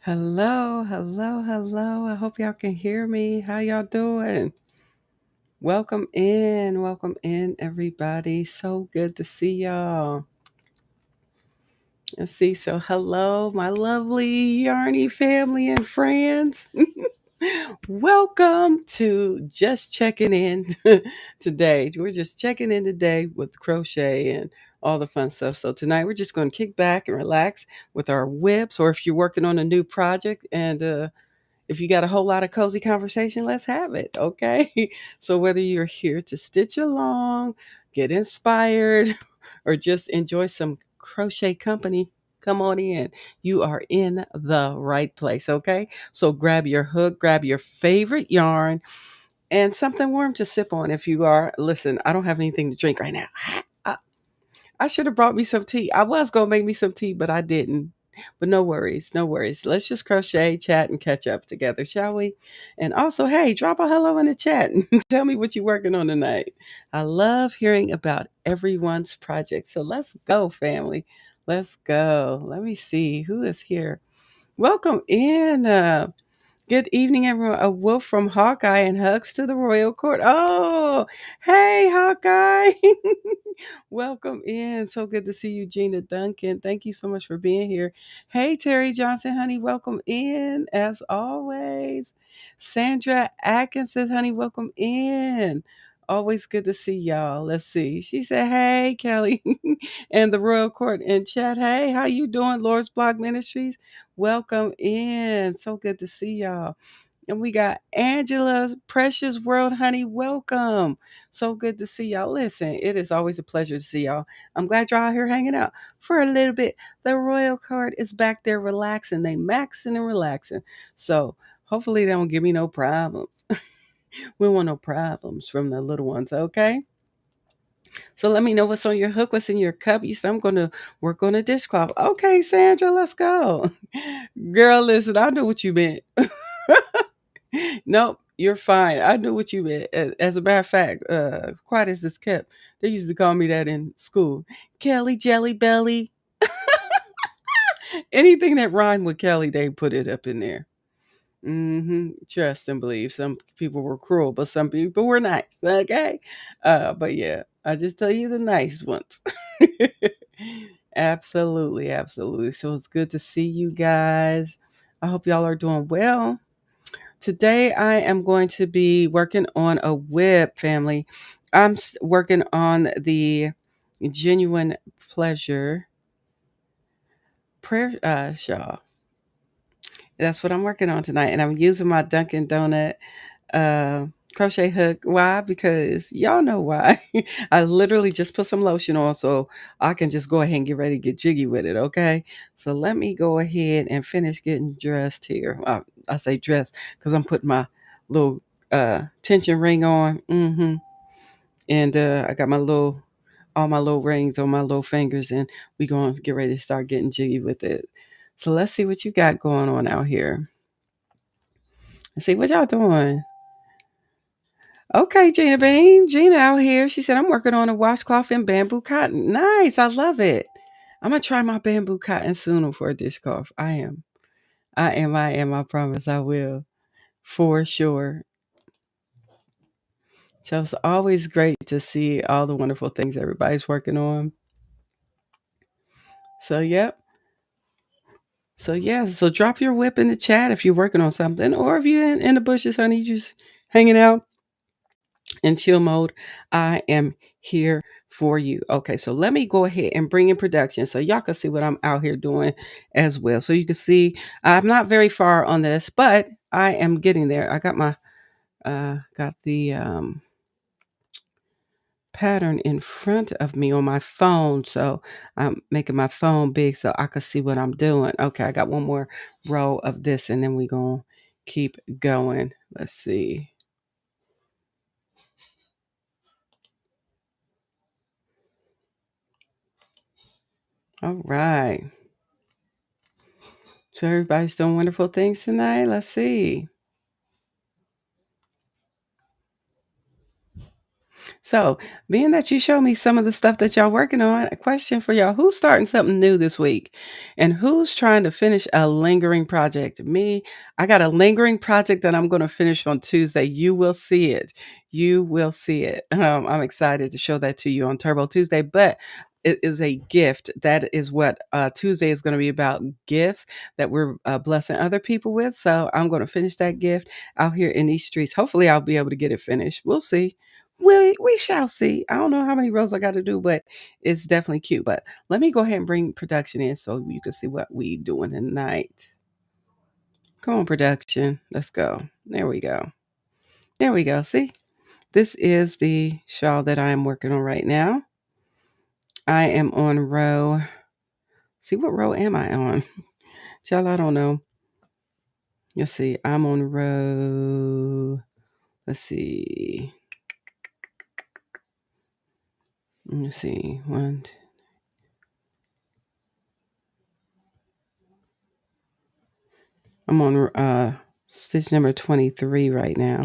Hello, hello, hello. I hope y'all can hear me. How y'all doing? Welcome in, everybody. So good to see y'all. Let's see. So, hello, my lovely Yarny family and friends. Welcome to Just Checking In today. We're just checking in today with crochet and all the fun stuff. So, tonight we're just going to kick back and relax with our whips, or if you're working on a new project and if you got a whole lot of cozy conversation, let's have it. Okay. So, whether you're here to stitch along, get inspired, or just enjoy some crochet company, come on in. You are in the right place. Okay. So, grab your hook, grab your favorite yarn, and something warm to sip on if you are. Listen, I don't have anything to drink right now. I should have brought me some tea. I was going to make me some tea, but I didn't. But no worries, no worries. Let's just crochet, chat, and catch up together, shall we? And also, hey, drop a hello in the chat and tell me what you're working on tonight. I love hearing about everyone's project. So let's go, family. Let's go. Let me see who is here. Welcome in. Good evening, everyone. A wolf from Hawkeye and hugs to the royal court. Oh, hey, Hawkeye. Welcome in. So good to see you, Gina Duncan. Thank you so much for being here. Hey, Terry Johnson, honey. Welcome in as always. Sandra Atkins says, honey, welcome in. Always good to see y'all. Let's see. She said, hey, Kelly. And the Royal Court in chat. Hey, how you doing, Lord's Block Ministries? Welcome in. So good to see y'all. And we got Angela, Precious World, honey. Welcome. So good to see y'all. Listen, it is always a pleasure to see y'all. I'm glad y'all out here hanging out for a little bit. The Royal Court is back there relaxing. They maxing and relaxing. So hopefully they don't give me no problems. We want no problems from the little ones, okay? So let me know what's on your hook, what's in your cup. You said I'm going to work on a dishcloth. Okay, Sandra, let's go. Girl, listen, I know what you meant. Nope, you're fine. I knew what you meant. As a matter of fact, quiet as this kept, they used to call me that in school. Kelly Jelly Belly. Anything that rhymed with Kelly, they put it up in there. Trust and believe. Some people were cruel, but some people were nice. Okay. But yeah, I just tell you the nice ones. Absolutely, absolutely. So it's good to see you guys. I hope y'all are doing well. Today I am going to be working on a whip, family. Working on the Genuine Pleasure prayer shawl. That's what I'm working on tonight, and I'm using my Dunkin' Donut uh, crochet hook. Why? Because y'all know why. I literally just put some lotion on so I can just go ahead and get ready to get jiggy with it. Okay. So let me go ahead and finish getting dressed here. I say dressed because I'm putting my little tension ring on. And I got all my little rings on my little fingers, and we going to get ready to start getting jiggy with it. So let's see what you got going on out here. Let's see what y'all doing. Okay, Gina Bean. Gina out here. She said, I'm working on a washcloth in bamboo cotton. Nice. I love it. I'm going to try my bamboo cotton sooner for a dishcloth. I am. I promise I will. For sure. So it's always great to see all the wonderful things everybody's working on. So, yep. So, yeah. So drop your whip in the chat if you're working on something, or if you're in the bushes, honey, just hanging out in chill mode. I am here for you. Okay, so let me go ahead and bring in production so y'all can see what I'm out here doing as well. So you can see I'm not very far on this, but I am getting there. I got my got the pattern in front of me on my phone, so I'm making my phone big so I can see what I'm doing. Okay, I got one more row of this, and then we're gonna keep going. Let's see. All right. So everybody's doing wonderful things tonight. Let's see. So, being that you show me some of the stuff that y'all working on, a question for y'all: who's starting something new this week, and who's trying to finish a lingering project? Me, I got a lingering project that I'm going to finish on Tuesday. You will see it. You will see it. I'm excited to show that to you on Turbo Tuesday, but it is a gift. That is what Tuesday is going to be about: gifts that we're blessing other people with. So I'm going to finish that gift out here in these streets. Hopefully, I'll be able to get it finished. We'll see. We shall see. I don't know how many rows I got to do, but it's definitely cute. But let me go ahead and bring production in so you can see what we doing tonight. Come on, production. Let's go. There we go. There we go. See, this is the shawl that I am working on right now. I am on row. See, what row am I on? Child, I don't know. Let's see. I'm on row. Let's see. Let's see. I'm on stitch number 23 right now.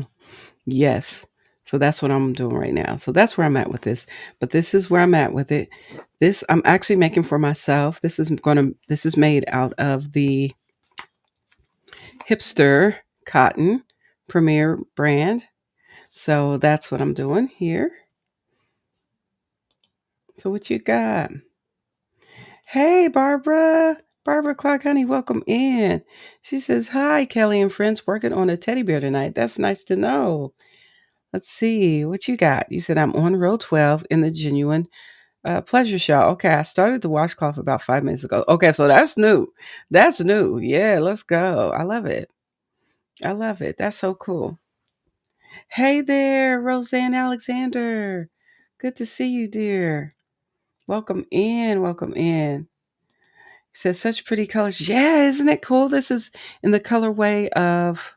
Yes. So that's what I'm doing right now. So that's where I'm at with this. But this is where I'm at with it. This I'm actually making for myself. This is made out of the Hipster Cotton Premier brand. So that's what I'm doing here. So what you got? Hey, Barbara. Barbara Clark, honey, welcome in. She says, hi, Kelly and friends, working on a teddy bear tonight. That's nice to know. Let's see what you got. You said I'm on row 12 in the genuine pleasure shawl. Okay, I started the washcloth about 5 minutes ago. Okay, so that's new. That's new. Yeah, let's go. I love it. I love it. That's so cool. Hey there, Roseanne Alexander. Good to see you, dear. Welcome in. Welcome in. Said such pretty colors. Yeah, isn't it cool? This is in the colorway of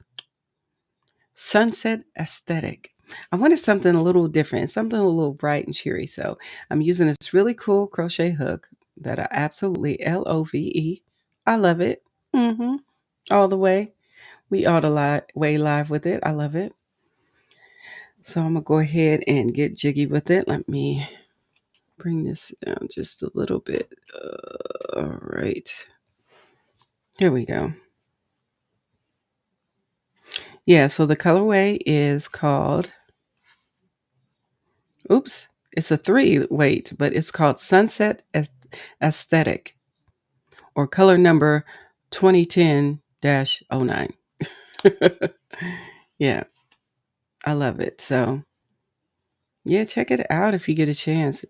Sunset Aesthetic. I wanted something a little different, something a little bright and cheery. So I'm using this really cool crochet hook that I absolutely love. I love it. Mm-hmm. All the way. We all the way live with it. I love it. So I'm gonna go ahead and get jiggy with it. Let me bring this down just a little bit. All right. Here we go. Yeah, so the colorway is called, oops, it's a three weight, but it's called Sunset Aesthetic, or color number 2010-09. Yeah, I love it. So, yeah, check it out if you get a chance.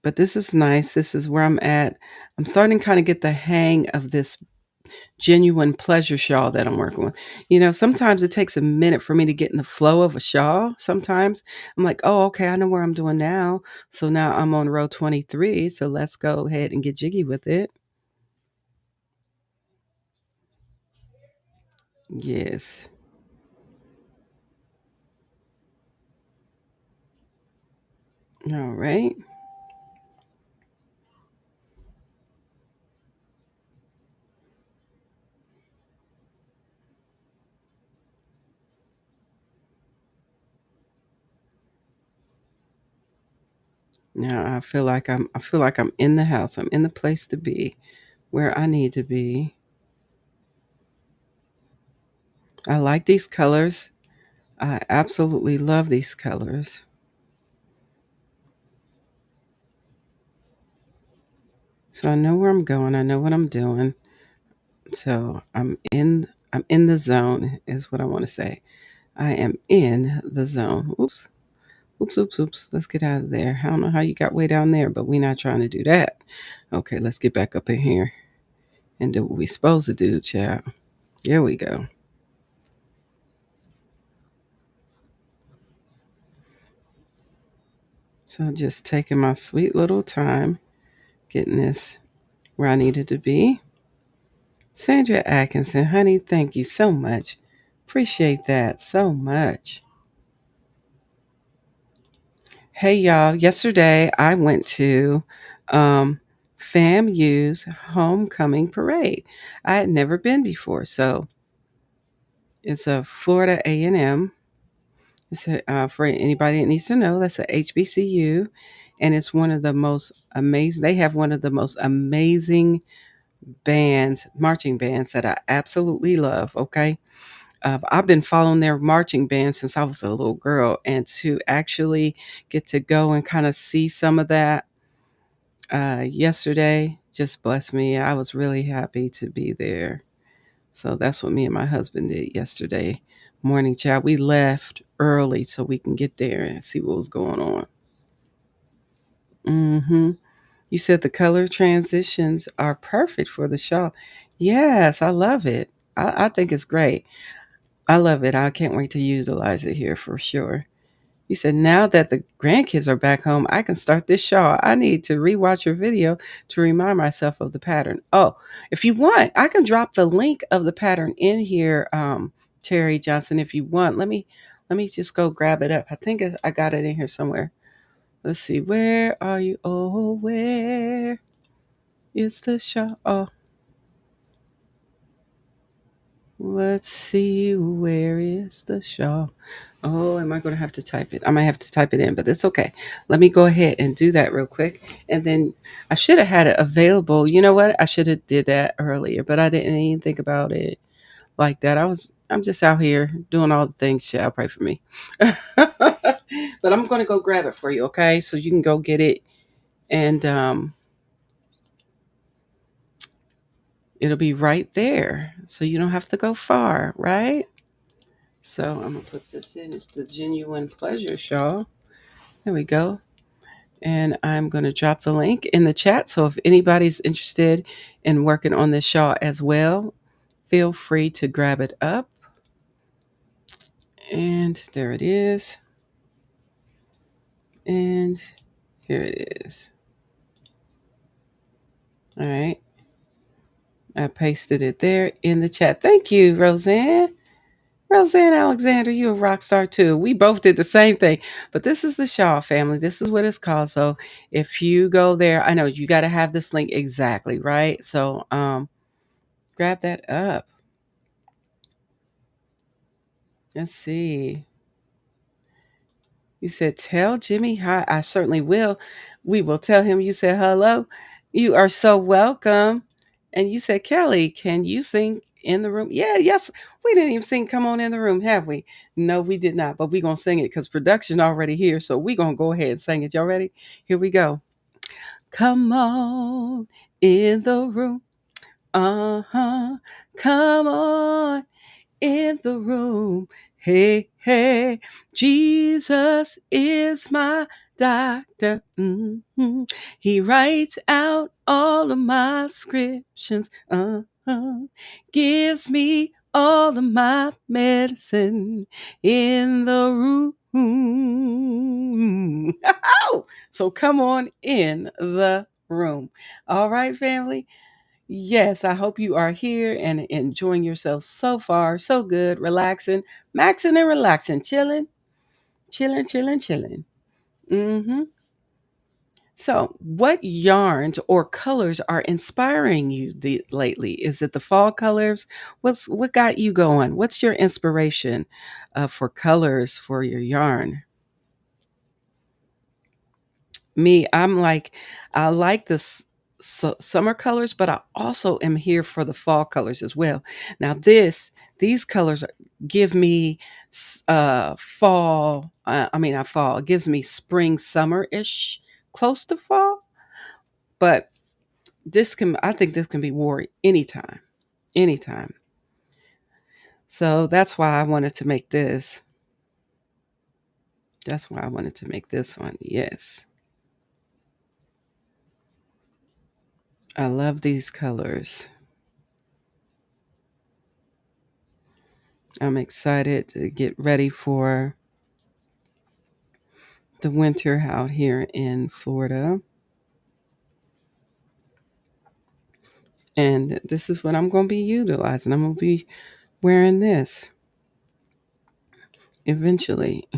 But this is nice. This is where I'm at. I'm starting to kind of get the hang of this genuine pleasure shawl that I'm working with. You know, sometimes it takes a minute for me to get in the flow of a shawl. Sometimes I'm like, oh, okay, I know where I'm doing now. So now I'm on row 23. So let's go ahead and get jiggy with it. Yes. All right. Now I feel like I'm in the house. I'm in the place to be, where I need to be. I like these colors. I absolutely love these colors. So I know where I'm going. I know what I'm doing. So I'm in the zone is what I want to say. I am in the zone. Oops. Oops, oops, oops. Let's get out of there. I don't know how you got way down there, but we're not trying to do that. Okay, let's get back up in here and do what we're supposed to do, child. Here we go. So just taking my sweet little time, getting this where I needed to be. Sandra Atkinson, honey, thank you so much. Appreciate that so much. Hey y'all, yesterday I went to FAMU's homecoming parade. I had never been before, so it's a Florida A&M It's for anybody that needs to know, that's a HBCU, and it's one of the most amazing. They have one of the most amazing bands, marching bands that I absolutely love. Okay, I've been following their marching band since I was a little girl, and to actually get to go and kind of see some of that yesterday just blessed me. I was really happy to be there. So that's what me and my husband did yesterday morning, child. We left early so we can get there and see what was going on. Hmm. You said the color transitions are perfect for the show. Yes, I love it. I think it's great. I love it. I can't wait to utilize it here for sure. You said, now that the grandkids are back home, I can start this shawl. I need to rewatch your video to remind myself of the pattern. Oh, if you want, I can drop the link of the pattern in here, Terry Johnson, if you want. Let me just go grab it up. I think I got it in here somewhere. Let's see. Where are you? Oh, where is the shawl? Oh, let's see. Where is the shawl? Oh, am I going to have to type it? I might have to type it in, but it's okay. Let me go ahead and do that real quick. And then I should have had it available. You know what? I should have did that earlier, but I didn't even think about it like that. I'm just out here doing all the things. Shall pray for me. But I'm going to go grab it for you, okay? So you can go get it, and it'll be right there. So you don't have to go far, right? So I'm going to put this in. It's the Genuine Pleasure Shawl. There we go. And I'm going to drop the link in the chat. So if anybody's interested in working on this shawl as well, feel free to grab it up. And there it is. And here it is. All right. I pasted it there in the chat. Thank you, Roseanne. Roseanne Alexander, you're a rock star too. We both did the same thing, but this is the Shaw family. This is what it's called. So if you go there, I know you got to have this link exactly, right? So grab that up. Let's see. You said, tell Jimmy hi. I certainly will. We will tell him you said hello. You are so welcome. And you said, Kelly, can you sing in the room? Yeah, yes. We didn't even sing Come On in the Room, have we? No, we did not. But we're going to sing it because production already here. So we're going to go ahead and sing it. Y'all ready? Here we go. Come on in the room. Uh-huh. Come on in the room. Hey, hey, Jesus is my doctor. He writes out all of my scriptions. Gives me all of my medicine in the room. So come on in the room. All right, family. Yes, I hope you are here and enjoying yourself so far. So good, relaxing, maxing and relaxing, chilling, chilling, chilling, chilling. Hmm. So, what yarns or colors are inspiring you lately? Is it the fall colors? What got you going? What's your inspiration for colors for your yarn? Me, I'm like, I like this summer colors, but I also am here for the fall colors as well. Now, these colors give me fall. I mean, not fall. It gives me spring, summer ish, close to fall. But I think this can be worn anytime, anytime. So that's why I wanted to make this. That's why I wanted to make this one. Yes, I love these colors. I'm excited to get ready for the winter out here in Florida. And this is what I'm going to be utilizing. I'm going to be wearing this eventually.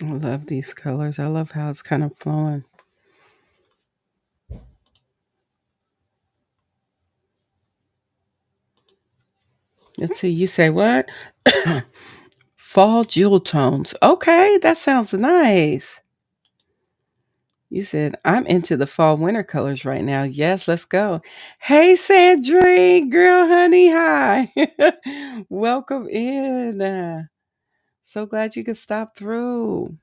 I love these colors. I love how it's kind of flowing. Let's see. You say what? Fall jewel tones. Okay, that sounds nice. You said, I'm into the fall winter colors right now. Yes, let's go. Hey, Sandrine, girl, honey, hi. Welcome in. So glad you could stop through.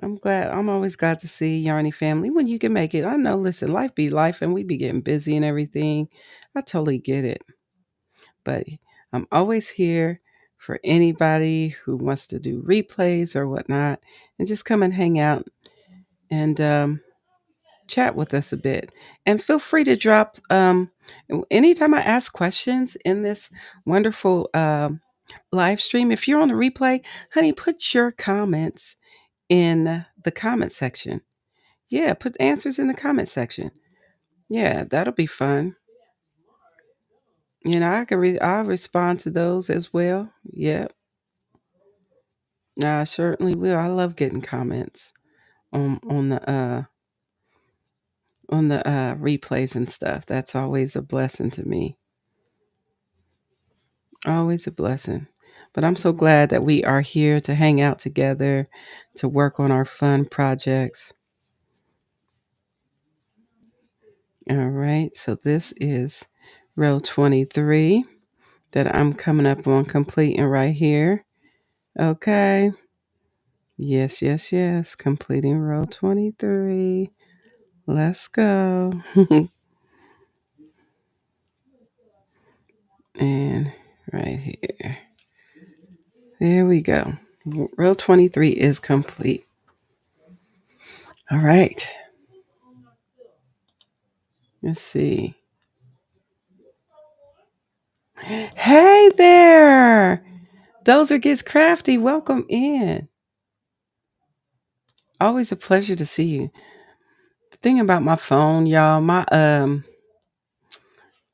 I'm glad. I'm always glad to see Yarny family when you can make it. I know, listen, life be life and we be getting busy and everything. I totally get it. But I'm always here for anybody who wants to do replays or whatnot and just come and hang out and chat with us a bit. And feel free to drop anytime I ask questions in this wonderful live stream. If you're on the replay, honey, put your comments in the comment section. Yeah, put answers in the comment section. Yeah, that'll be fun. I'll respond to those as well. Yeah, I certainly will. I love getting comments on the replays and stuff. That's always a blessing to me. Always a blessing. But I'm so glad that we are here to hang out together, to work on our fun projects. All right. So this is row 23 that I'm coming up on completing right here. Okay. Yes, yes, yes. Completing row 23. Let's go. And right here. There we go. Row 23 is complete. All right. Let's see. Hey there. Dozer Gets Crafty. Welcome in. Always a pleasure to see you. The thing about my phone, y'all, my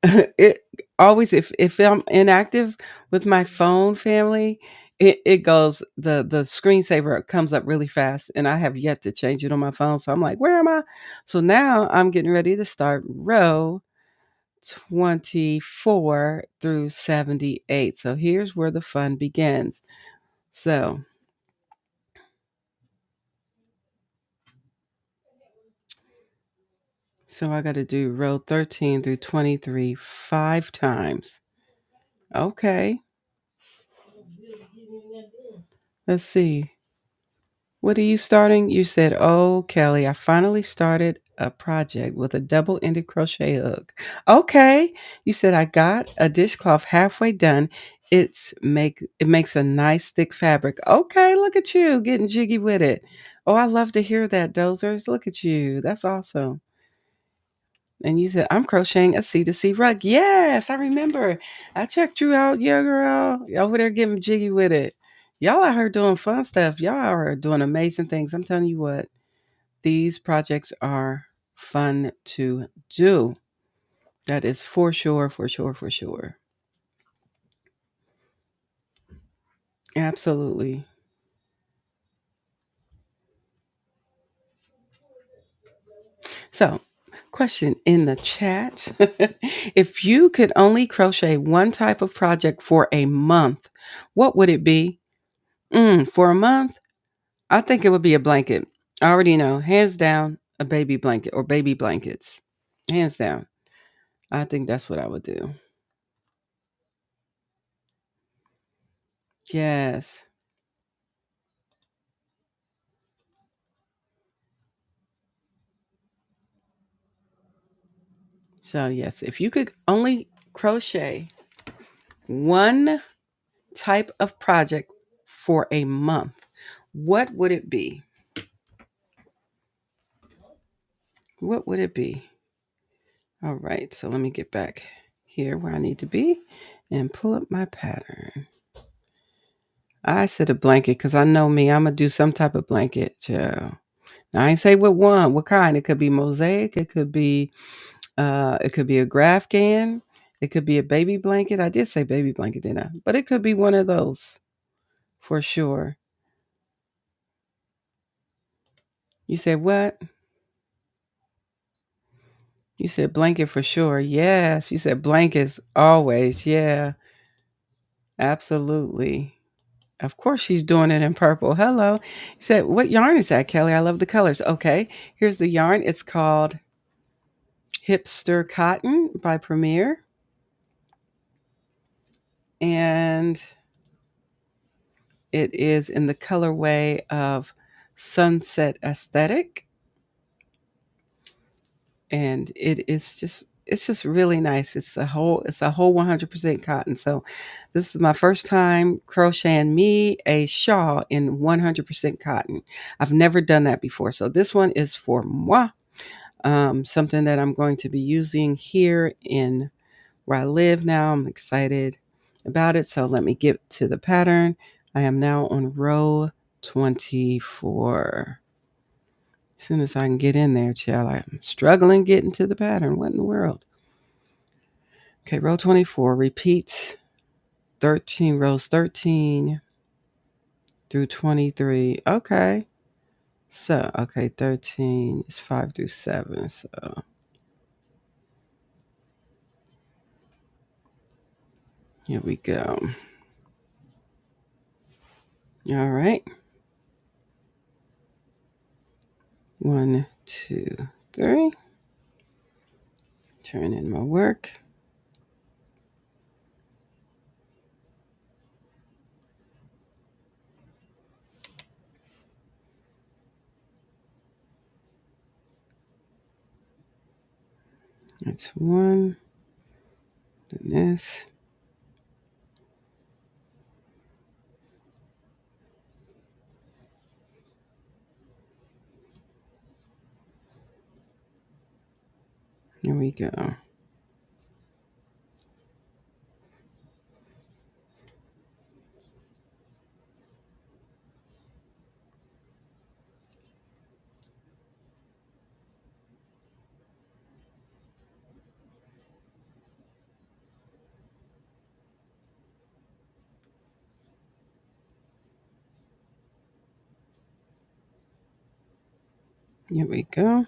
it always if I'm inactive with my phone family, it goes the screensaver comes up really fast and I have yet to change it on my phone. So I'm like, where am I? So now I'm getting ready to start row 24 through 78. So here's where the fun begins. So I got to do row 13 through 23 5 times. Okay. Let's see. What are you starting? You said, "Oh, Kelly, I finally started a project with a double-ended crochet hook." Okay. You said I got a dishcloth halfway done. It makes a nice thick fabric. Okay, look at you getting jiggy with it. Oh, I love to hear that, Dozers. Look at you. That's awesome. And you said, I'm crocheting a C2C rug. Yes, I remember. I checked you out, yeah, girl. Over there getting jiggy with it. Y'all out here doing fun stuff. Y'all are doing amazing things. I'm telling you what, these projects are fun to do. That is for sure, for sure, for sure. Absolutely. So, question in the chat. If you could only crochet one type of project for a month, what would it be? For a month? I think it would be a blanket. I already know, hands down, a baby blanket or baby blankets. Hands down. I think that's what I would do. Yes. So, yes, if you could only crochet one type of project for a month, what would it be? What would it be? All right, so let me get back here where I need to be and pull up my pattern. I said a blanket because I know me. I'm going to do some type of blanket. Child. Now, I ain't say what kind. It could be mosaic. It could be a Grafghan. It could be a baby blanket. I did say baby blanket, didn't I? But it could be one of those for sure. You said what? You said blanket for sure. Yes. You said blankets always. Yeah, absolutely. Of course, she's doing it in purple. Hello. You said, what yarn is that, Kelly? I love the colors. Okay. Here's the yarn. It's called Hipster Cotton by Premier. And it is in the colorway of Sunset Aesthetic. And it's just really nice. It's a whole 100% cotton. So this is my first time crocheting me a shawl in 100% cotton. I've never done that before. So this one is for moi. Something that I'm going to be using here in where I live now. I'm excited about it. So let me get to the pattern. I am now on row 24. As soon as I can get in there, child, I'm struggling getting to the pattern. What in the world? Okay, row 24 repeats 13 rows 13 through 23. Okay. So, okay, 13 is 5 through 7. So, here we go. All right. 1, 2, 3. Turn in my work. That's 1. Then this. Here we go. Here we go.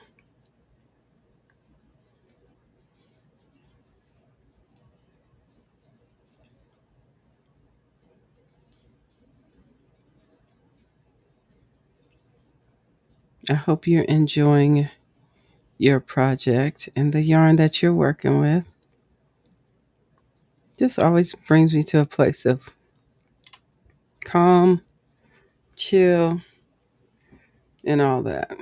I hope you're enjoying your project and the yarn that you're working with. This always brings me to a place of calm, chill, and all that.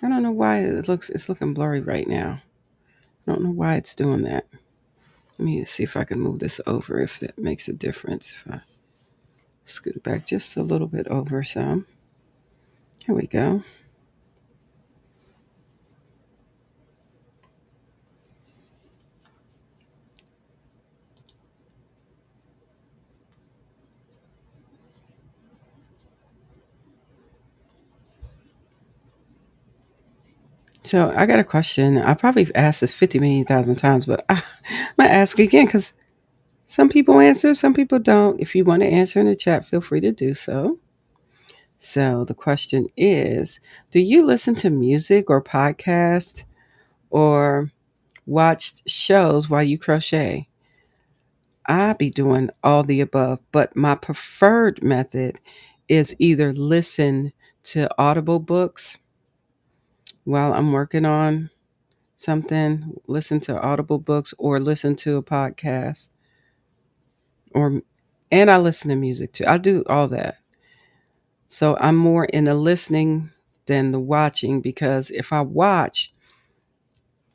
I don't know why it's looking blurry right now. I don't know why it's doing that. Let me see if I can move this over if that makes a difference. If I scoot it back just a little bit over some. Here we go. So I got a question. I probably asked this 50 million thousand times, but I'm going to ask again because some people answer, some people don't. If you want to answer in the chat, feel free to do so. So the question is, do you listen to music or podcast or watch shows while you crochet? I be doing all the above, but my preferred method is either listen to Audible books while I'm working on something, listen to Audible books or listen to a podcast or and I listen to music too. I do all that. So I'm more in the listening than the watching because if I watch,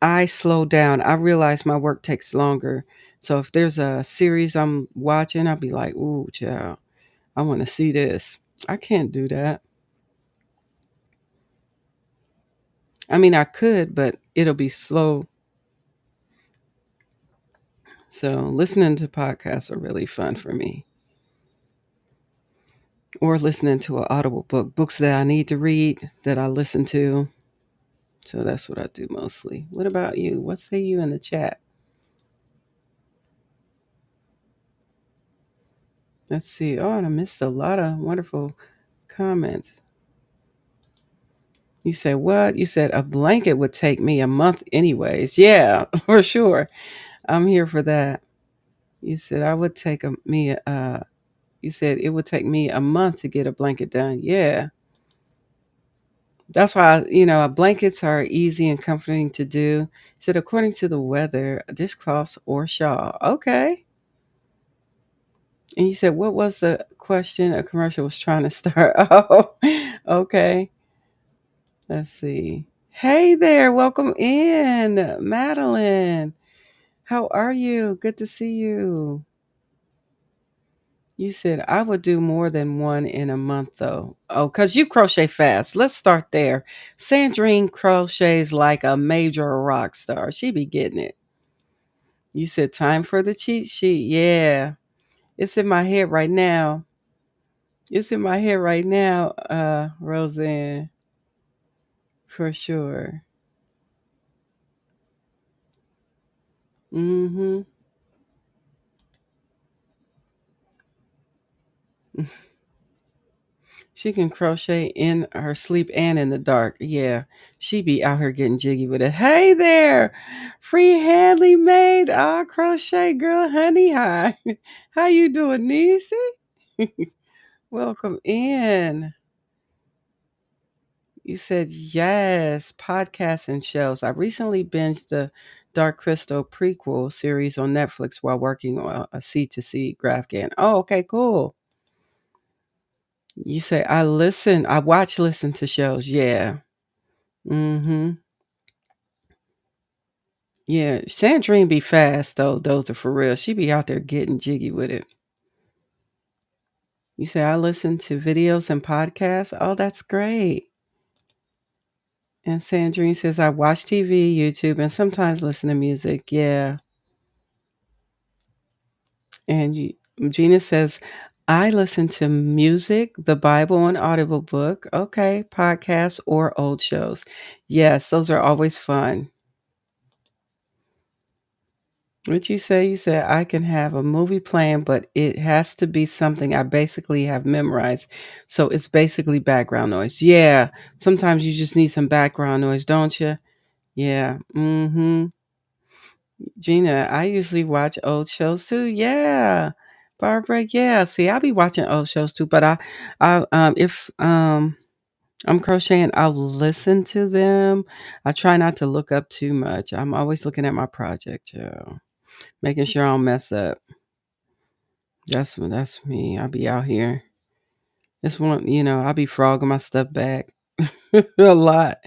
I slow down. I realize my work takes longer. So if there's a series I'm watching, I'll be like, ooh, child, I want to see this. I can't do that. I mean, I could, but it'll be slow. So listening to podcasts are really fun for me. Or listening to an audible book, books that I need to read that I listen to. So that's what I do mostly. What about you? What say you in the chat? Let's see. Oh, and I missed a lot of wonderful comments. You said what? You said a blanket would take me a month anyways. Yeah, for sure. I'm here for that. You said I would take you said it would take me a month to get a blanket done. Yeah. That's why, blankets are easy and comforting to do. He said, according to the weather, dishcloths or shawl. Okay. And you said, what was the question a commercial was trying to start? Oh, okay. Let's see. Hey there. Welcome in, Madeline. How are you? Good to see you. You said I would do more than one in a month, though. Oh, because you crochet fast. Let's start there. Sandrine crochets like a major rock star. She be getting it. You said time for the cheat sheet. Yeah. It's in my head right now. It's in my head right now, Roseanne, for sure. Mm-hmm. She can crochet in her sleep and in the dark. Yeah, she be out here getting jiggy with it. Hey there, free handly made crochet girl, honey. Hi, how you doing, Niecy? Welcome in. You said yes, podcasts and shows. I recently binged the Dark Crystal prequel series on Netflix while working on a C2C GraphGAN. Oh, okay, cool. You say I watch, listen to shows. Yeah. Mm-hmm. Yeah, Sandrine be fast though. Those are for real. She be out there getting jiggy with it. You say I listen to videos and podcasts. Oh, that's great. And Sandrine says I watch TV, YouTube, and sometimes listen to music. Yeah. And Gina says I listen to music, the Bible, and Audible book. Okay, podcasts or old shows. Yes, those are always fun. What you say? You said I can have a movie playing, but it has to be something I basically have memorized. So it's basically background noise. Yeah. Sometimes you just need some background noise, don't you? Yeah. Mm-hmm. Gina, I usually watch old shows too. Yeah. Barbara, yeah. See, I'll be watching old shows too, but if I'm crocheting, I'll listen to them. I try not to look up too much. I'm always looking at my project, yeah. Making sure I don't mess up. That's me. I'll be out here. It's one, I'll be frogging my stuff back a lot.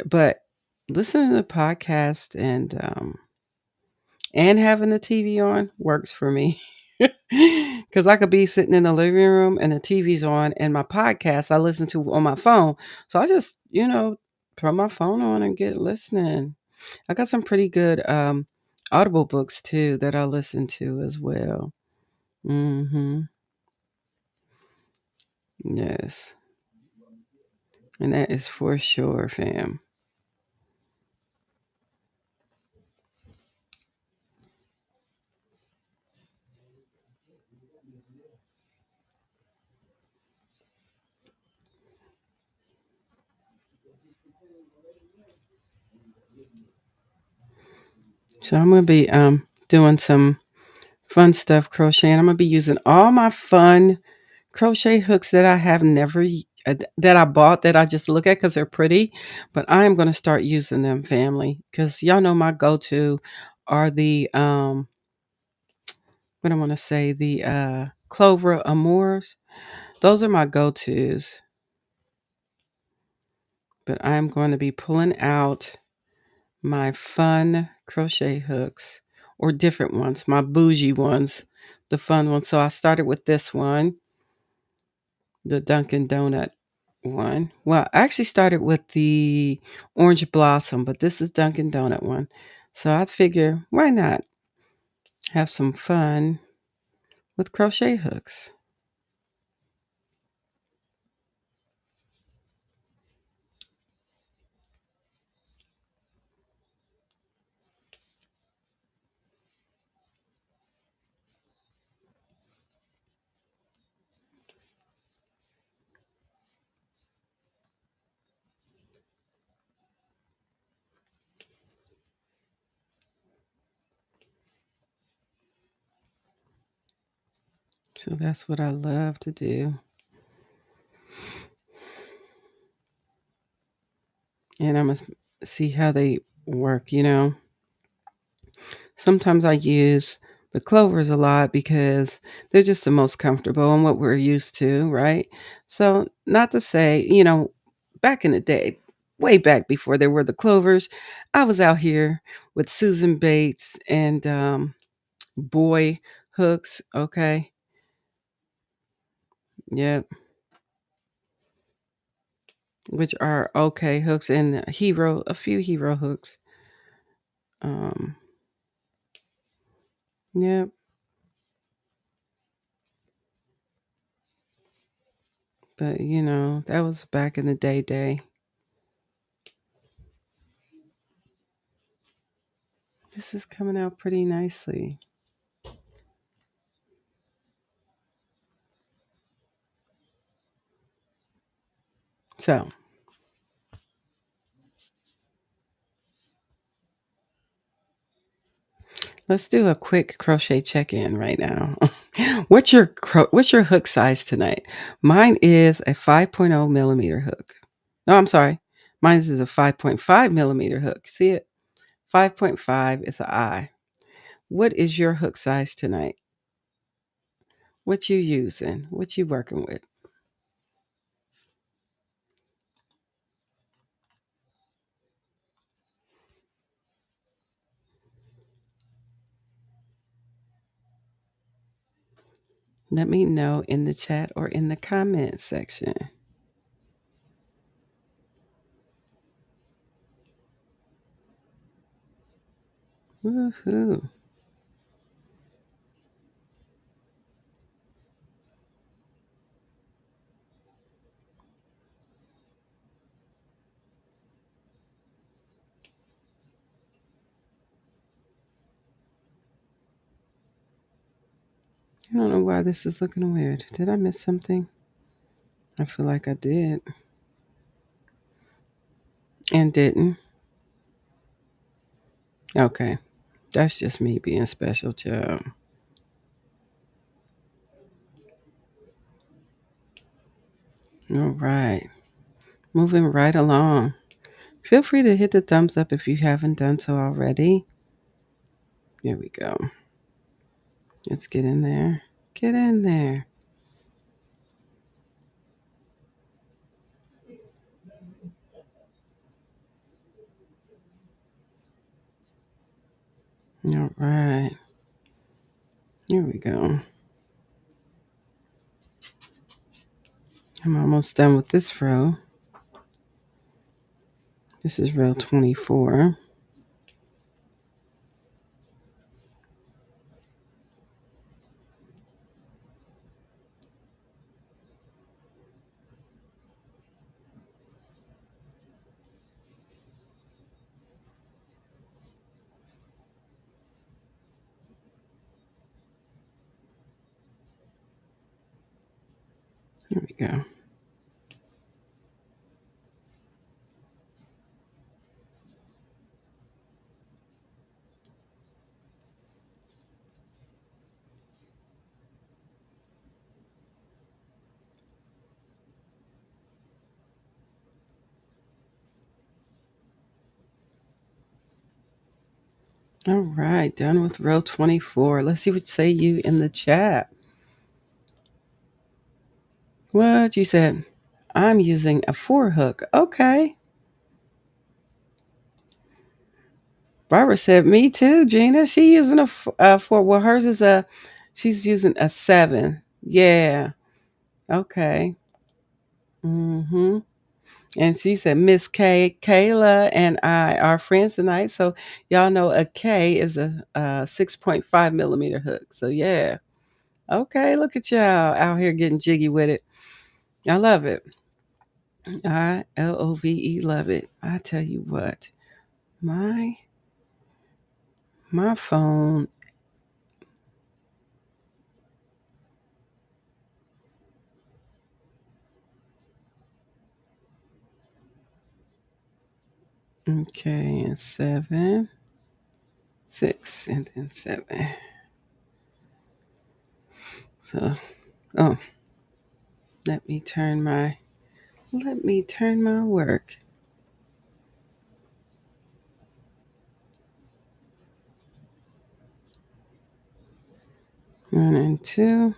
But listening to the podcast and having the TV on works for me. Cause I could be sitting in the living room and the TV's on and my podcast I listen to on my phone. So I just, put my phone on and get listening. I got some pretty good Audible books too that I listen to as well. Mm-hmm. Yes. And that is for sure, fam. So I'm gonna be doing some fun stuff crocheting. I'm gonna be using all my fun crochet hooks that I have never that I bought that I just look at because they're pretty. But I am gonna start using them, family, because y'all know my go-to are the what I want to say the Clover Amours. Those are my go-tos. But I'm going to be pulling out my fun crochet hooks or different ones, my bougie ones, the fun ones. So I started with this one, the Dunkin' Donut one. Well, I actually started with the Orange Blossom, but this is Dunkin' Donut one. So I figure, why not have some fun with crochet hooks? So that's what I love to do. And I must see how they work. Sometimes I use the clovers a lot because they're just the most comfortable and what we're used to, right? So, not to say, back in the day, way back before there were the clovers, I was out here with Susan Bates and boy hooks. Okay. Yep. Which are okay hooks and a few hero hooks. Um, yep. But that was back in the day. This is coming out pretty nicely. So let's do a quick crochet check-in right now. What's your hook size tonight? Mine is a 5.0 millimeter hook. No, I'm sorry. Mine is a 5.5 millimeter hook. See it? 5.5 is an I. What is your hook size tonight? What you using? What you working with? Let me know in the chat or in the comment section. Woohoo. I don't know why this is looking weird. Did I miss something? I feel like I did. And didn't. Okay. That's just me being special, child. All right. Moving right along. Feel free to hit the thumbs up if you haven't done so already. Here we go. Let's get in there. Get in there. All right. Here we go. I'm almost done with this row. This is row 24. Here we go. All right, done with row 24. Let's see what say you in the chat. What you said? I'm using a 4 hook. Okay. Barbara said, me too, Gina. She using a 4. Well, hers is she's using a 7. Yeah. Okay. Mm-hmm. And she said, Miss K, Kayla, and I are friends tonight. So y'all know a K is a 6.5 millimeter hook. So yeah. Okay, look at y'all out here getting jiggy with it. I love it. ILOVE, love it. I tell you what, my my phone. Okay, and 7, 6, and then 7. So Oh, let me turn my work. 1 and 2.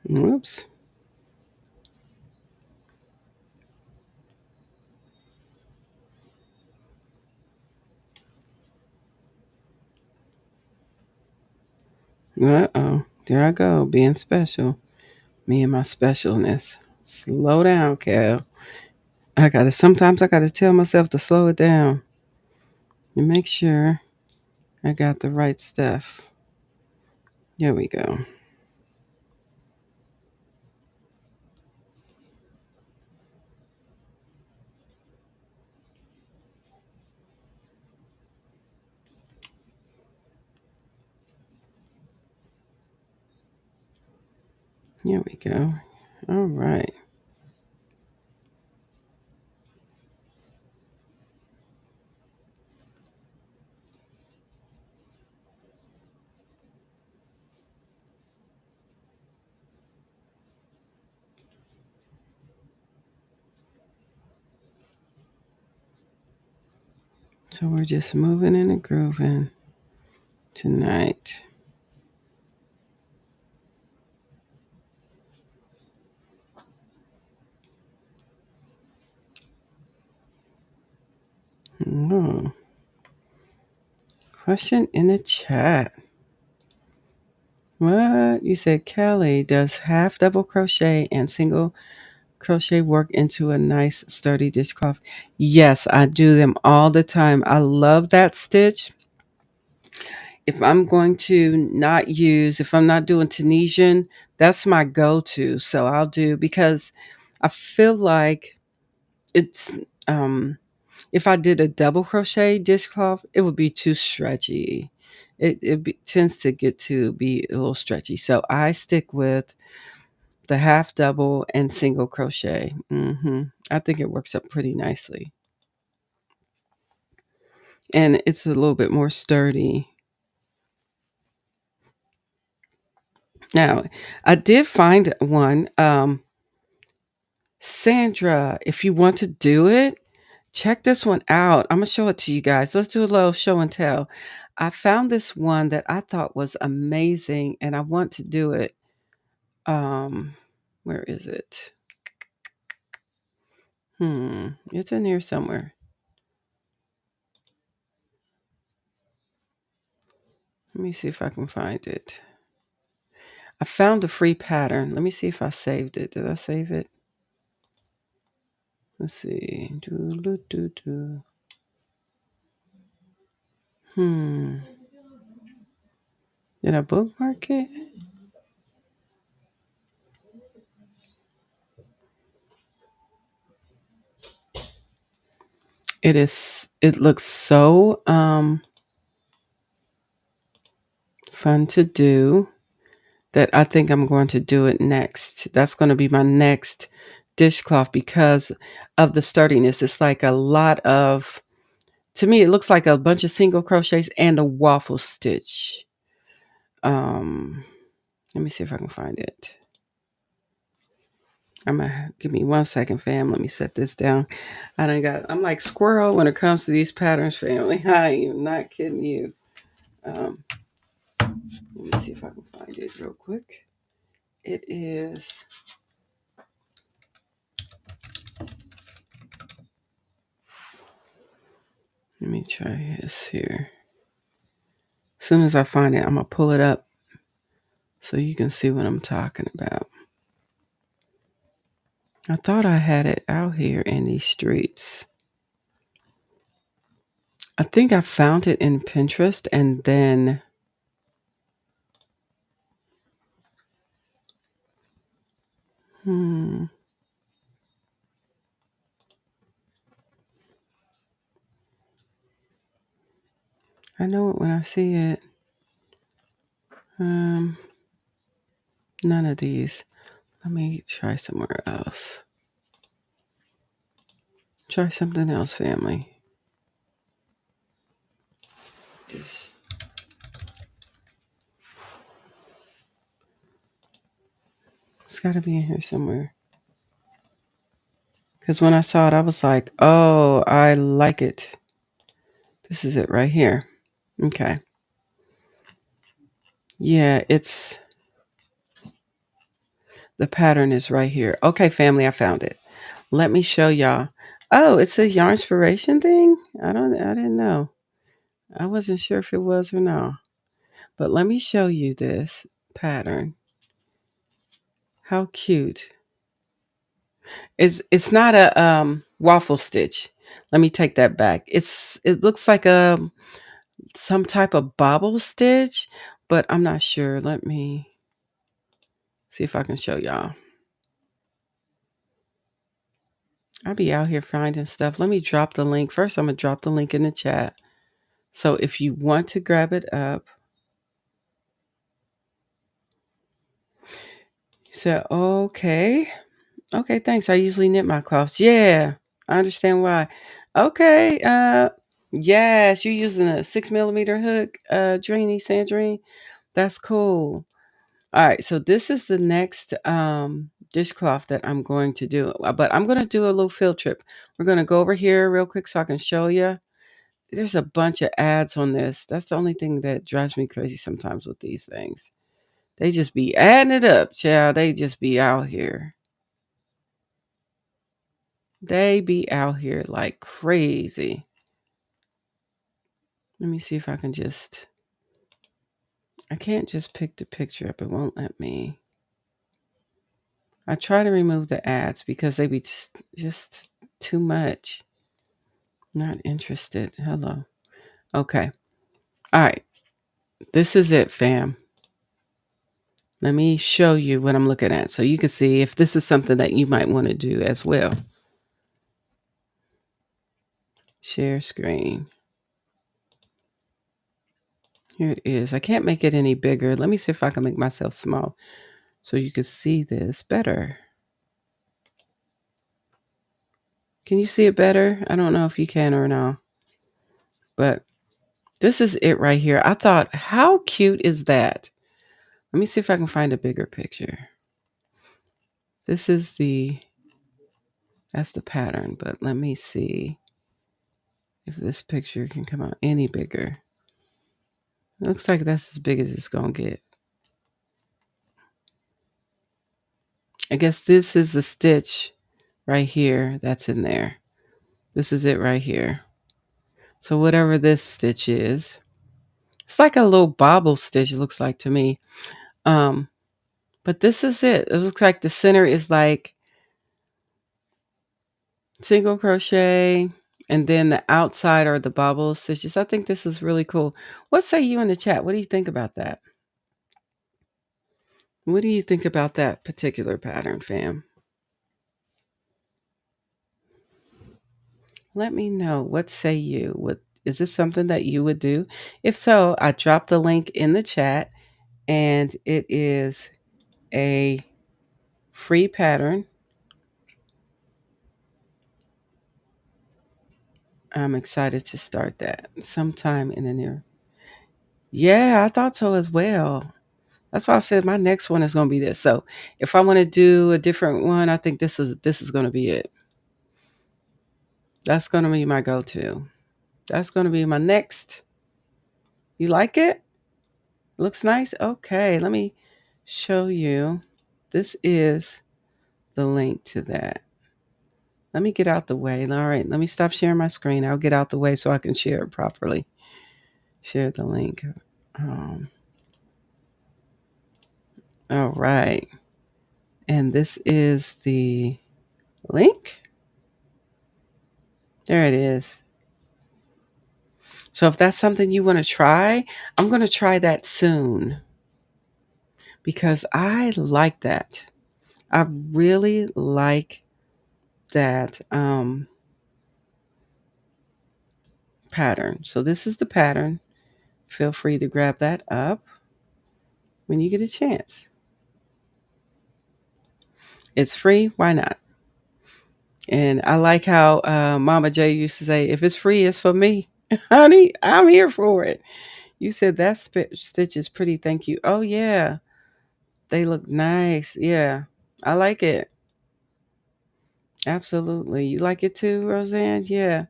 Whoops. Uh-oh. There I go, being special. Me and my specialness. Slow down, Cal. Sometimes I gotta tell myself to slow it down and make sure I got the right stuff. There we go. Here we go. All right. So we're just moving and grooving tonight. Oh, question in the chat. What? You said Kelly does half double crochet and single crochet work into a nice sturdy dishcloth? Yes, I do them all the time. I love that stitch. If I'm going to not use, if I'm not doing Tunisian, that's my go-to. So I'll do, because I feel like it's if I did a double crochet dishcloth, it would be too stretchy. Tends to get to be a little stretchy. So I stick with the half double and single crochet. I think it works up pretty nicely. And it's a little bit more sturdy. Now, I did find one. Sandra, if you want to do it, check this one out. I'm going to show it to you guys. Let's do a little show and tell. I found this one that I thought was amazing and I want to do it. Where is it? It's in here somewhere. Let me see if I can find it. I found a free pattern. Let me see if I saved it. Did I save it? Let's see. Hmm. Did I bookmark it? It looks so fun to do that I think I'm going to do it next. That's going to be my next dishcloth because of the sturdiness. It's like a lot of, to me, it looks like a bunch of single crochets and a waffle stitch. Let me see if I can find it. Give me 1 second, fam. Let me set this down. I'm like squirrel when it comes to these patterns, family. I am not kidding you. Um, Let me see if I can find it real quick. It is. Let me try this here. soon as I find it, I'm going to pull it up so you can see what I'm talking about. I thought I had it out here in these streets. I think I found it in Pinterest and then I know it when I see it. None of these. Let me try somewhere else. Try something else, family. Just it's got to be in here somewhere. Because when I saw it, I was like, oh, I like it. This is it right here. Okay. Yeah, the pattern is right here. Okay, family, I found it. Let me show y'all. Oh, it's a yarn inspiration thing? I didn't know. I wasn't sure if it was or not. But let me show you this pattern. How cute. It's not a waffle stitch. Let me take that back. It looks like some type of bobble stitch, but I'm not sure. Let me see if I can show y'all. I'll be out here finding stuff. Let me drop the link. First, I'm going to drop the link in the chat. So if you want to grab it up, you say, okay. Okay, thanks. I usually knit my cloths. Yeah, I understand why. Okay. Yes, you're using a 6 millimeter hook, Sandrine. That's cool. All right, so this is the next dishcloth that I'm going to do. But I'm going to do a little field trip. We're going to go over here real quick so I can show you. There's a bunch of ads on this. That's the only thing that drives me crazy sometimes with these things. They just be adding it up, child. They just be out here. They be out here like crazy. Let me see if I can I can't just pick the picture up. It won't let me. I try to remove the ads because they be just too much. Not interested. Hello. Okay. All right. This is it, fam. Let me show you what I'm looking at so you can see if this is something that you might want to do as well. Share screen. Here it is. I can't make it any bigger. Let me see if I can make myself small so you can see this better. Can you see it better? I don't know if you can or not. But this is it right here. I thought, how cute is that? Let me see if I can find a bigger picture. This is that's the pattern, but let me see if this picture can come out any bigger. It looks like that's as big as it's going to get. I guess this is the stitch right here that's in there. This is it right here. So whatever this stitch is, it's like a little bobble stitch, it looks like to me. But this is it. It looks like the center is like single crochet, and then the outside are the bobble stitches. I think this is really cool. What say you in the chat? What do you think about that? What do you think about that particular pattern, fam? Let me know. What say you? Is this something that you would do? If so, I dropped the link in the chat, and it is a free pattern. I'm excited to start that sometime in the near. Yeah, I thought so as well. That's why I said my next one is going to be this. So if I want to do a different one, I think this is going to be it. That's going to be my go-to. That's going to be my next. You like it? Looks nice? Okay, let me show you. This is the link to that. Let me get out the way. All right, let me stop sharing my screen. I'll get out the way so I can share it properly. Share the link. Um, all right. And this is the link. There it is. So if that's something you want to try, I'm going to try that soon because I like that. I really like that pattern. So this is the pattern. Feel free to grab that up when you get a chance. It's free. Why not? And I like how Mama J used to say, if it's free, it's for me. Honey, I'm here for it. You said that stitch is pretty. Thank you. Oh, yeah. They look nice. Yeah. I like it. Absolutely. You like it too, Roseanne? Yeah.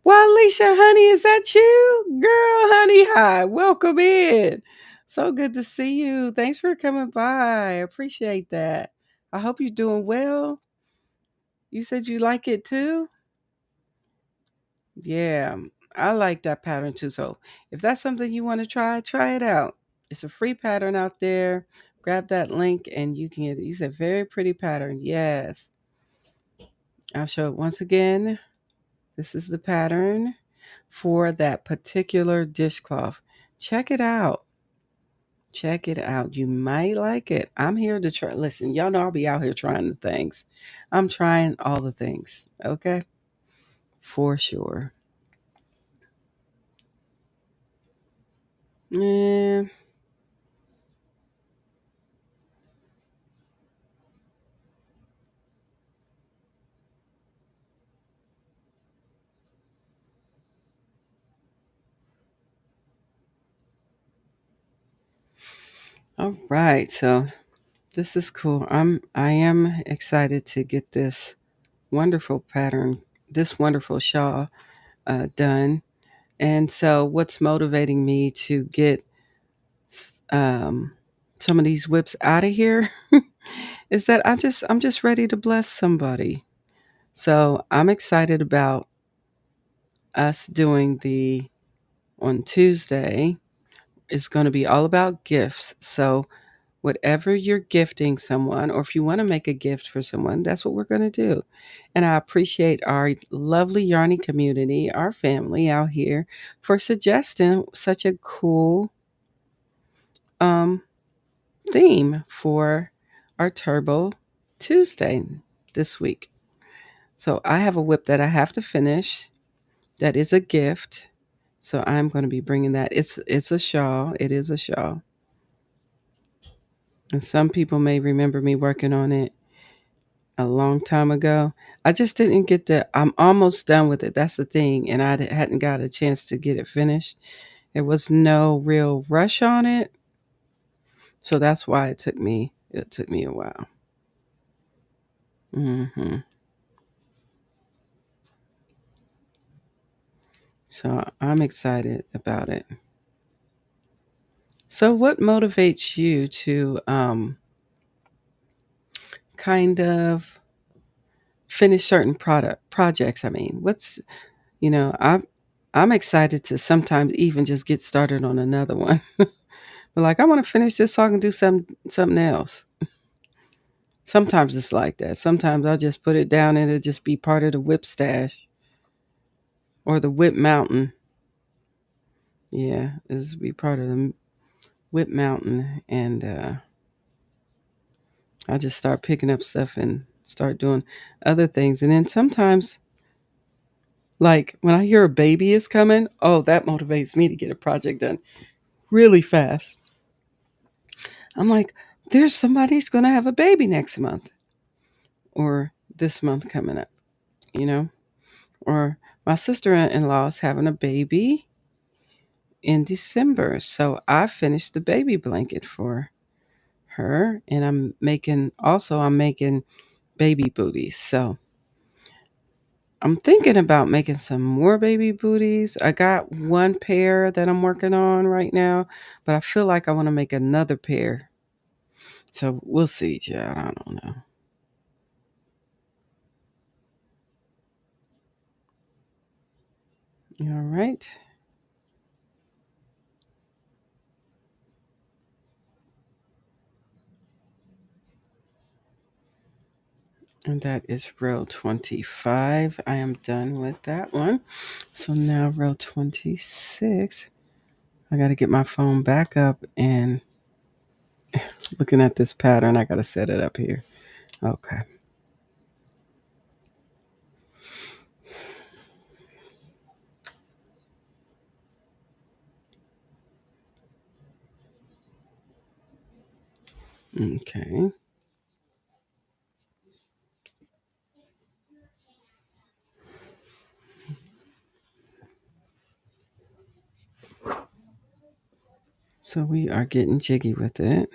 Well, Alicia, honey, is that you? Girl, honey, hi. Welcome in. So good to see you. Thanks for coming by. I appreciate that. I hope you're doing well. You said you like it too? Yeah, I like that pattern too. So if that's something you want to try, try it out. It's a free pattern out there. Grab that link and you can get it. You said very pretty pattern. Yes. I'll show it once again. This is the pattern for that particular dishcloth. Check it out. Check it out. You might like it. I'm here to try. Listen, y'all know I'll be out here trying the things. I'm trying all the things. Okay. For sure. Yeah. All right. So this is cool. I am excited to get this wonderful pattern, this wonderful shawl done. And so what's motivating me to get um, some of these whips out of here is that I'm just ready to bless somebody. So I'm excited about us doing the on Tuesday. It's going to be all about gifts. So whatever you're gifting someone, or if you want to make a gift for someone, that's what we're going to do. And I appreciate our lovely Yarny community, our family out here, for suggesting such a cool um, theme for our Turbo Tuesday this week. So I have a whip that I have to finish. That is a gift. So I'm going to be bringing that. It's a shawl. It is a shawl. And some people may remember me working on it a long time ago. I just didn't get the. I'm almost done with it. That's the thing, and hadn't got a chance to get it finished. There was no real rush on it, so that's why it took me. It took me a while. hmm So I'm excited about it. So, what motivates you to kind of finish certain product projects? I mean, what's you know, I'm excited to sometimes even just get started on another one. But like I want to finish this so I can do something else. Sometimes it's like that. Sometimes I'll just put it down and it'll just be part of the whip stash or the whip mountain. Yeah, this will be part of the whip mountain and I'll just start picking up stuff and start doing other things. And then sometimes like when I hear a baby is coming, oh, that motivates me to get a project done really fast. I'm like, there's somebody's going to have a baby next month or this month coming up, you know? Or my sister-in-law is having a baby in December. So I finished the baby blanket for her and I'm making baby booties. So I'm thinking about making some more baby booties. I got one pair that I'm working on right now, but I feel like I want to make another pair. So we'll see, Chad. I don't know. All right. And that is row 25. I am done with that one. So now row 26. I got to get my phone back up and looking at this pattern, I got to set it up here. Okay. Okay. So we are getting jiggy with it.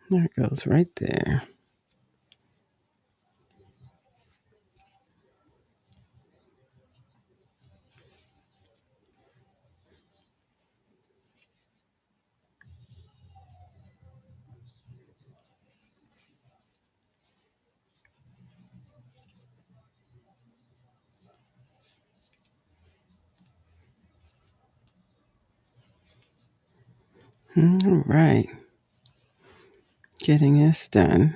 There it goes right there. All right. Getting this done.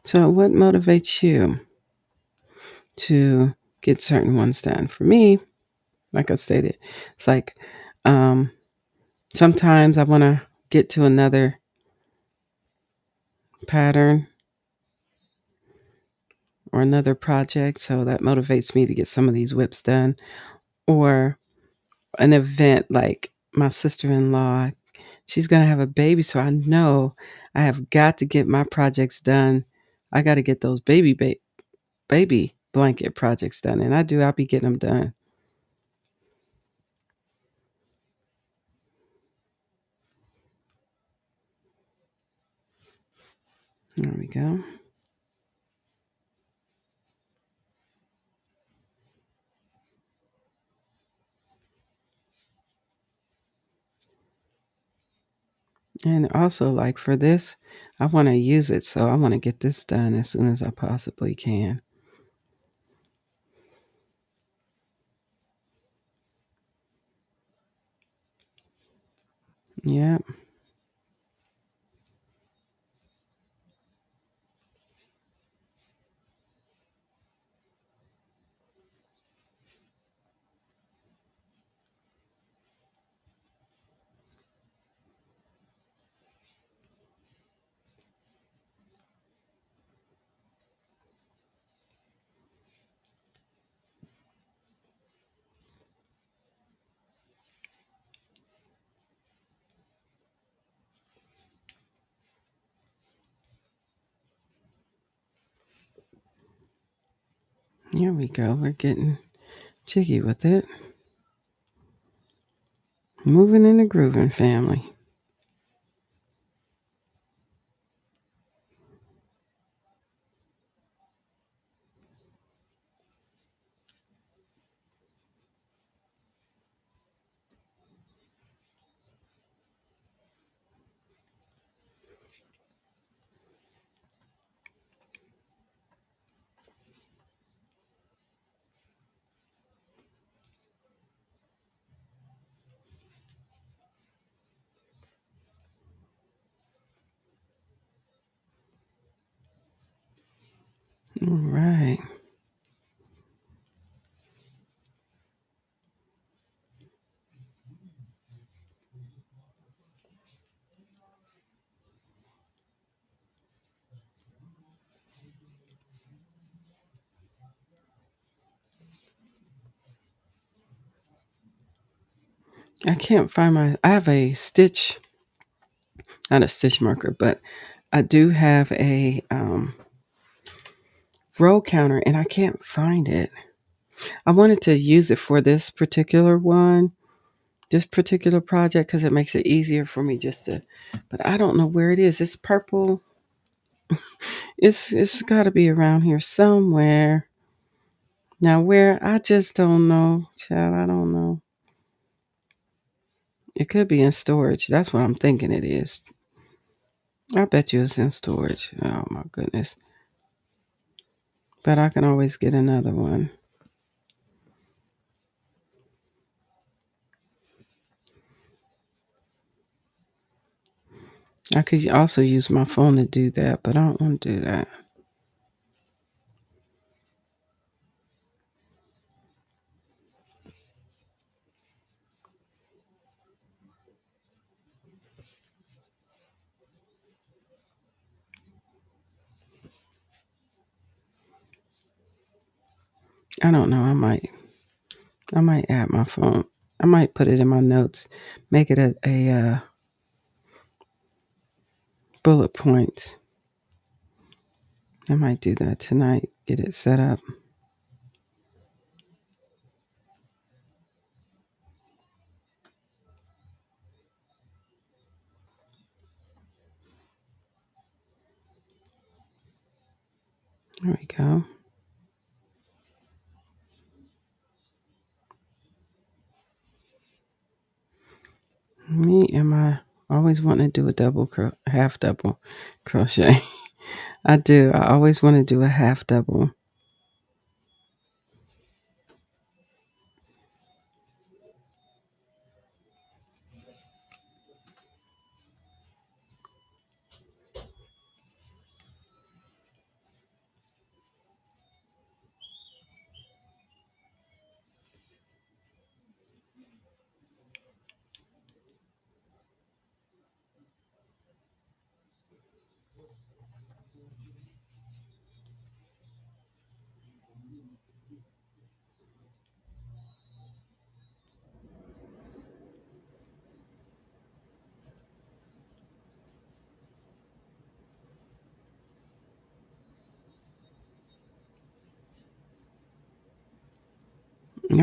So what motivates you to get certain ones done? For me, like I stated, it's like um, sometimes I want to get to another pattern or another project. So that motivates me to get some of these whips done. Or an event like my sister-in-law, she's going to have a baby. So I know I have got to get my projects done. I got to get those baby blanket projects done. And I'll be getting them done. There we go. And also, like for this, I want to use it. So I want to get this done as soon as I possibly can. Yeah. Here we go. We're getting jiggy with it. Moving and grooving, family. All right. I can't find I have a stitch, not a stitch marker, but I do have a row counter and I can't find it. I wanted to use it for this particular one, this particular project, because it makes it easier for me but I don't know where it is. It's purple. It's got to be around here somewhere. Now where, I just don't know, child. I don't know. It could be in storage. That's what I'm thinking it is. I bet you it's in storage. Oh my goodness. But I can always get another one. I could also use my phone to do that, but I don't want to do that. I don't know. I might add my phone. I might put it in my notes. Make it a bullet point. I might do that tonight. Get it set up. There we go. Me and my always wanting to do a half double crochet. I do. I always want to do a half double.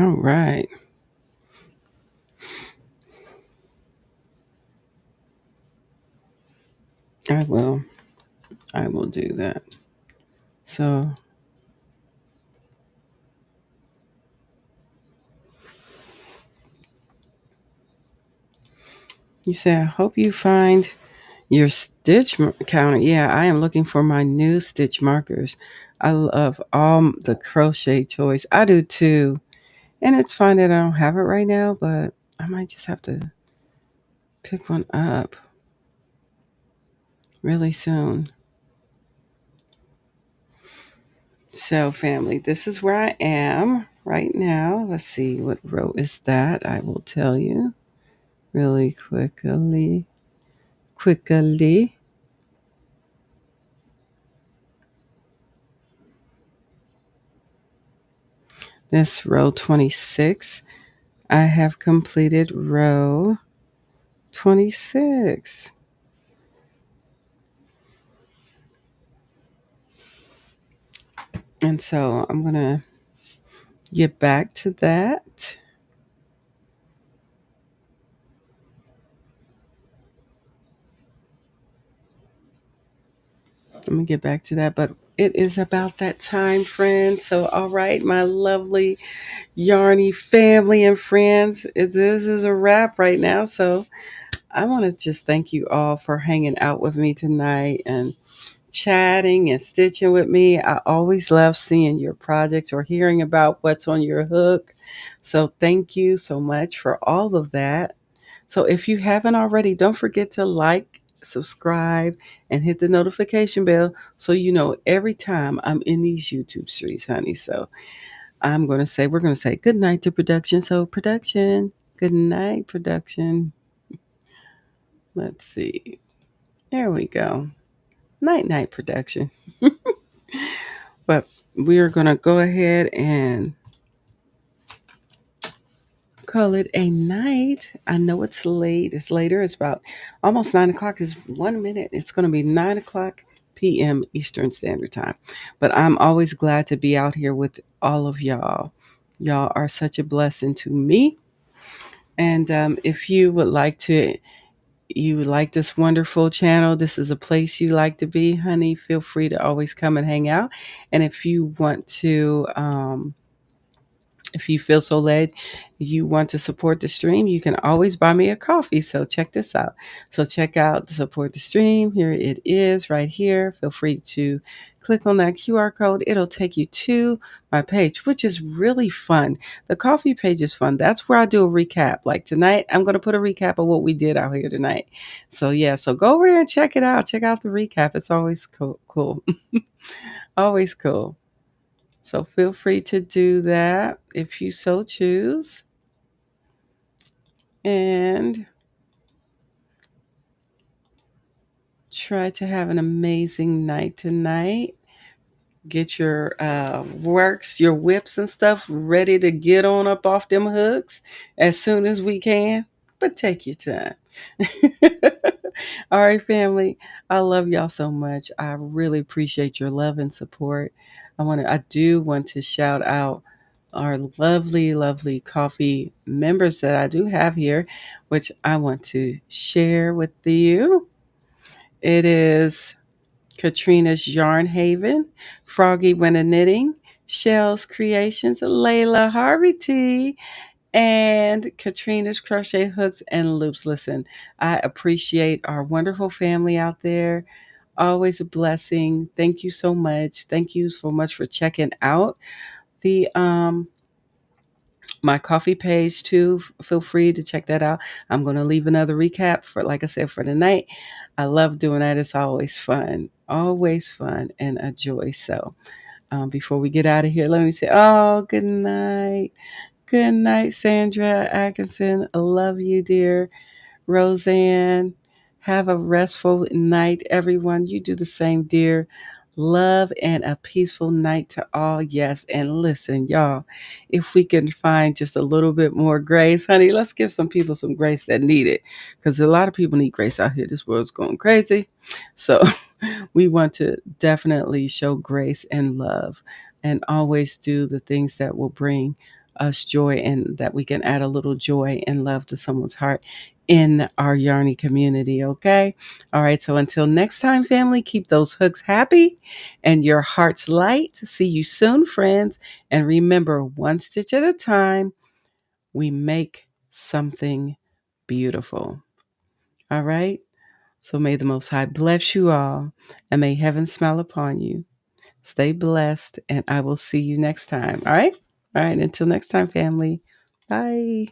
All right. I will. I will do that. So you say, I hope you find your stitch counter. Yeah, I am looking for my new stitch markers. I love all the crochet toys. I do too. And it's fine that I don't have it right now, but I might just have to pick one up really soon. So, family, this is where I am right now. Let's see, what row is that? I will tell you really quickly. Quickly. This row 26. I have completed row 26. And so I'm going to get back to that. Let me get back to that. But it is about that time, friends. So, all right, my lovely Yarny family and friends, this is a wrap right now. So, I want to just thank you all for hanging out with me tonight and chatting and stitching with me. I always love seeing your projects or hearing about what's on your hook. So, thank you so much for all of that. So if you haven't already, don't forget to like, subscribe, and hit the notification bell so you know every time I'm in these YouTube streets, honey. So we're going to say good night to production. So, production, good night, production. Let's see. There we go. Night, night, production. But we are going to go ahead and call it a night. I know it's late. It's later. It's about almost 9 o'clock. It's 1 minute. It's going to be 9 o'clock p.m. Eastern Standard Time. But I'm always glad to be out here with all of y'all. Y'all are such a blessing to me. And if you like this wonderful channel, this is a place you like to be, honey, feel free to always come and hang out. And if you want to, If you feel so led, you want to support the stream, you can always buy me a coffee. So check this out. So check out support the stream. Here it is right here. Feel free to click on that QR code. It'll take you to my page, which is really fun. The coffee page is fun. That's where I do a recap. Like tonight, I'm going to put a recap of what we did out here tonight. So yeah, so go over there and check it out. Check out the recap. It's always cool. Always cool. So feel free to do that if you so choose. And try to have an amazing night tonight. Get your works, your whips and stuff ready to get on up off them hooks as soon as we can. But take your time. All right, family. I love y'all so much. I really appreciate your love and support. I do want to shout out our lovely, lovely coffee members that I do have here, which I want to share with you. It is Katrina's Yarn Haven, Froggy Winter Knitting, Shell's Creations, Layla Harvey T, and Katrina's Crochet Hooks and Loops. Listen, I appreciate our wonderful family out there. Always a blessing. Thank you so much. Thank you so much for checking out the my coffee page too. Feel free to check that out. I'm going to leave another recap for, like I said, for the night. I love doing that. It's always fun and a joy. So before we get out of here, let me say, oh, good night. Good night, Sandra Atkinson. I love you, dear. Roseanne, have a restful night, everyone. You do the same, dear. Love and a peaceful night to all. Yes. And listen, y'all, if we can find just a little bit more grace, honey, let's give some people some grace that need it. Because a lot of people need grace out here. This world's going crazy. So we want to definitely show grace and love and always do the things that will bring us joy and that we can add a little joy and love to someone's heart in our Yarny community, okay? All right, so until next time, family, keep those hooks happy and your hearts light. See you soon, friends. And remember, one stitch at a time, we make something beautiful. All right? So may the Most High bless you all and may heaven smile upon you. Stay blessed, and I will see you next time. All right? All right, until next time, family. Bye.